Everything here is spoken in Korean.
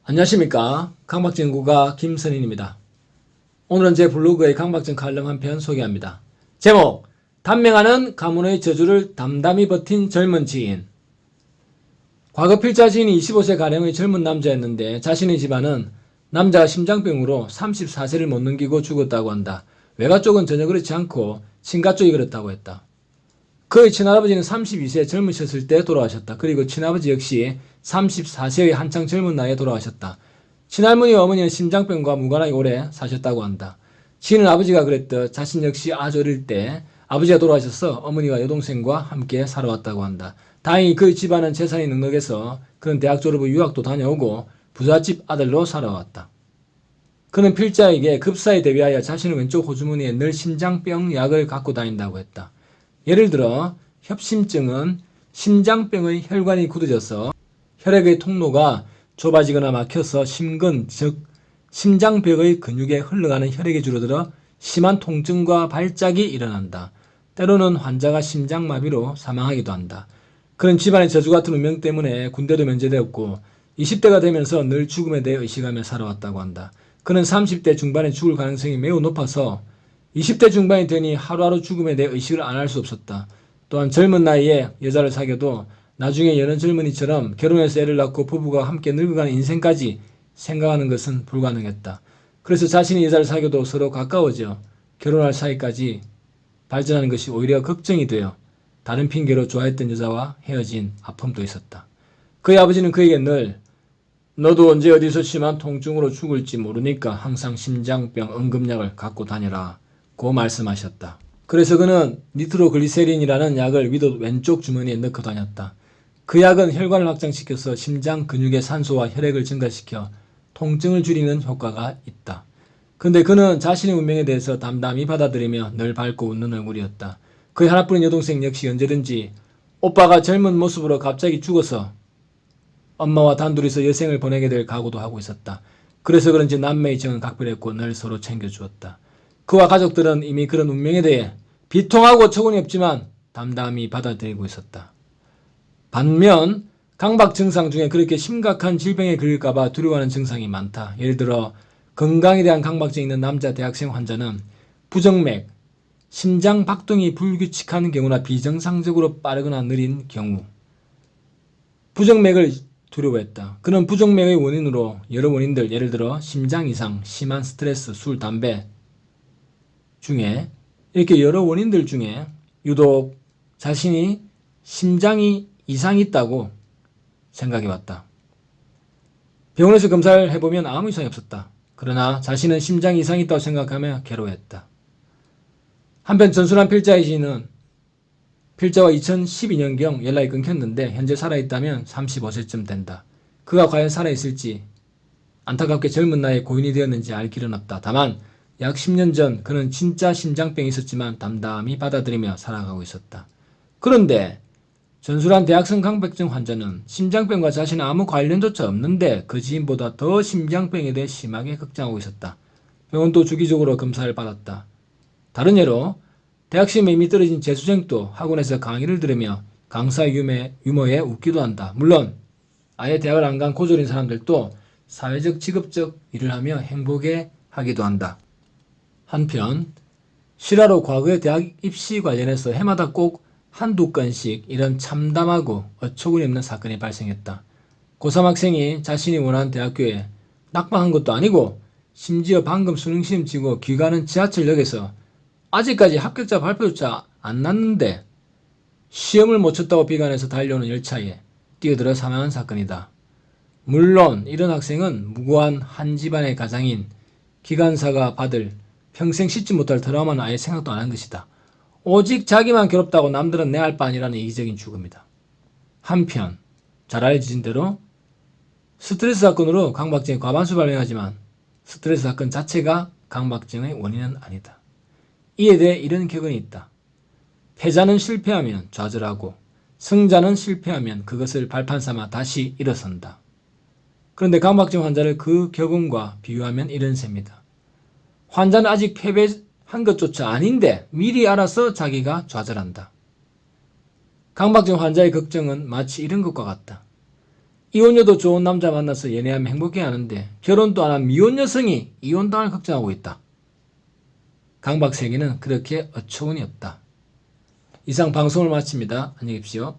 안녕하십니까. 강박증 연구가 김선인입니다. 오늘은 제 블로그의 강박증 칼럼 한 편 소개합니다. 제목, 단명하는 가문의 저주를 담담히 버틴 젊은 지인. 과거 필자 지인이 25세가량의 젊은 남자였는데 자신의 집안은 남자가 심장병으로 34세를 못 넘기고 죽었다고 한다. 외가 쪽은 전혀 그렇지 않고 친가 쪽이 그렇다고 했다. 그의 친할아버지는 32세 젊으셨을 때 돌아가셨다. 그리고 친아버지 역시 34세의 한창 젊은 나이에 돌아가셨다. 친할머니와 어머니는 심장병과 무관하게 오래 사셨다고 한다. 지인은 아버지가 그랬듯 자신 역시 아주 어릴 때 아버지가 돌아가셔서 어머니와 여동생과 함께 살아왔다고 한다. 다행히 그의 집안은 재산이 넉넉해서 그는 대학 졸업 후 유학도 다녀오고 부잣집 아들로 살아왔다. 그는 필자에게 급사에 대비하여 자신의 왼쪽 호주머니에 늘 심장병 약을 갖고 다닌다고 했다. 예를 들어 협심증은 심장병의 혈관이 굳어져서 혈액의 통로가 좁아지거나 막혀서 심근, 즉 심장벽의 근육에 흘러가는 혈액이 줄어들어 심한 통증과 발작이 일어난다. 때로는 환자가 심장마비로 사망하기도 한다. 그는 집안의 저주 같은 운명 때문에 군대도 면제되었고 20대가 되면서 늘 죽음에 대해 의식하며 살아왔다고 한다. 그는 30대 중반에 죽을 가능성이 매우 높아서 20대 중반이 되니 하루하루 죽음에 대해 의식을 안 할 수 없었다. 또한 젊은 나이에 여자를 사귀어도 나중에 여느 젊은이처럼 결혼해서 애를 낳고 부부가 함께 늙어가는 인생까지 생각하는 것은 불가능했다. 그래서 자신이 여자를 사귀어도 서로 가까워져 결혼할 사이까지 발전하는 것이 오히려 걱정이 되어 다른 핑계로 좋아했던 여자와 헤어진 아픔도 있었다. 그의 아버지는 그에게 늘 너도 언제 어디서 심한 통증으로 죽을지 모르니까 항상 심장병 응급약을 갖고 다녀라 고 말씀하셨다. 그래서 그는 니트로글리세린이라는 약을 왼쪽 주머니에 넣고 다녔다. 그 약은 혈관을 확장시켜서 심장 근육의 산소와 혈액을 증가시켜 통증을 줄이는 효과가 있다. 근데 그는 자신의 운명에 대해서 담담히 받아들이며 늘 밝고 웃는 얼굴이었다. 그의 하나뿐인 여동생 역시 언제든지 오빠가 젊은 모습으로 갑자기 죽어서 엄마와 단둘이서 여생을 보내게 될 각오도 하고 있었다. 그래서 그런지 남매의 정은 각별했고 늘 서로 챙겨주었다. 그와 가족들은 이미 그런 운명에 대해 비통하고 어처구니 없지만 담담히 받아들이고 있었다. 반면 강박 증상 중에 그렇게 심각한 질병에 걸릴까봐 두려워하는 증상이 많다. 예를 들어 건강에 대한 강박증이 있는 남자 대학생 환자는 부정맥, 심장 박동이 불규칙한 경우나 비정상적으로 빠르거나 느린 경우, 부정맥을 두려워했다. 그는 부정맥의 원인으로 여러 원인들, 예를 들어 심장 이상, 심한 스트레스, 술, 담배 중에 이렇게 여러 원인들 중에 유독 자신이 심장이 이상이 있다고 생각해왔다. 병원에서 검사를 해보면 아무 이상이 없었다. 그러나 자신은 심장이 이상이 있다고 생각하며 괴로워했다. 한편 전순환 필자의 지인은 필자와 2012년경 연락이 끊겼는데 현재 살아있다면 35세쯤 된다. 그가 과연 살아있을지 안타깝게 젊은 나이에 고인이 되었는지 알 길은 없다. 다만 약 10년 전 그는 진짜 심장병이 있었지만 담담히 받아들이며 살아가고 있었다. 그런데 전술한 대학생 강박증 환자는 심장병과 자신은 아무 관련조차 없는데 그 지인보다 더 심장병에 대해 심하게 걱정하고 있었다. 병원도 주기적으로 검사를 받았다. 다른 예로 대학 시험에 이미 떨어진 재수생도 학원에서 강의를 들으며 강사 유머에 웃기도 한다. 물론 아예 대학을 안 간 고졸인 사람들도 사회적 직업적 일을 하며 행복해 하기도 한다. 한편 실화로 과거의 대학 입시 관련해서 해마다 꼭 한두 건씩 이런 참담하고 어처구니 없는 사건이 발생했다. 고3 학생이 자신이 원하는 대학교에 낙방한 것도 아니고 심지어 방금 수능시험 치고 귀가하는 지하철역에서 아직까지 합격자 발표조차 안 났는데 시험을 못 쳤다고 비관해서 달려오는 열차에 뛰어들어 사망한 사건이다. 물론 이런 학생은 무고한 한 집안의 가장인 기관사가 받을 평생 씻지 못할 트라우마는 아예 생각도 안 한 것이다. 오직 자기만 괴롭다고 남들은 내 알 바 아니라는 이기적인 죽음이다. 한편 잘 알려진 대로 스트레스 사건으로 강박증이 과반수 발생하지만 스트레스 사건 자체가 강박증의 원인은 아니다. 이에 대해 이런 격언이 있다. 패자는 실패하면 좌절하고 승자는 실패하면 그것을 발판 삼아 다시 일어선다. 그런데 강박증 환자를 그 격언과 비유하면 이런 셈이다. 환자는 아직 패배한 것조차 아닌데 미리 알아서 자기가 좌절한다. 강박증 환자의 걱정은 마치 이런 것과 같다. 이혼녀도 좋은 남자 만나서 연애하면 행복해 하는데 결혼도 안 한 미혼 여성이 이혼당할 걱정하고 있다. 강박세계는 그렇게 어처구니 없다. 이상 방송을 마칩니다. 안녕히 계십시오.